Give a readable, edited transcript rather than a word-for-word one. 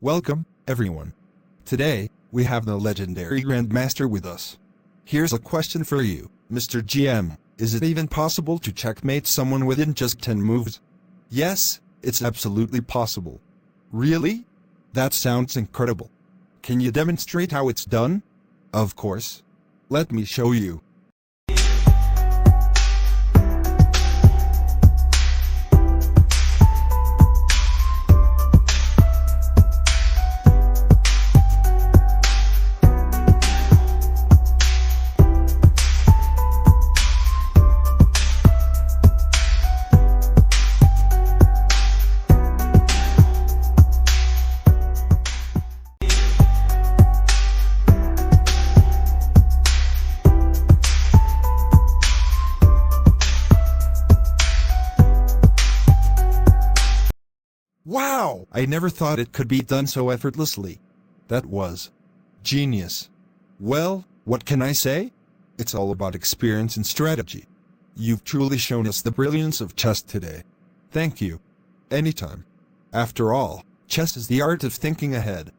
Welcome, everyone. Today, we have the legendary Grandmaster with us. Here's a question for you, Mr. GM. Is it even possible to checkmate someone within just 10 moves? Yes, it's absolutely possible. Really? That sounds incredible. Can you demonstrate how it's done? Of course. Let me show you. Wow! I never thought it could be done so effortlessly. That was genius. Well, what can I say? It's all about experience and strategy. You've truly shown us the brilliance of chess today. Thank you. Anytime. After all, chess is the art of thinking ahead.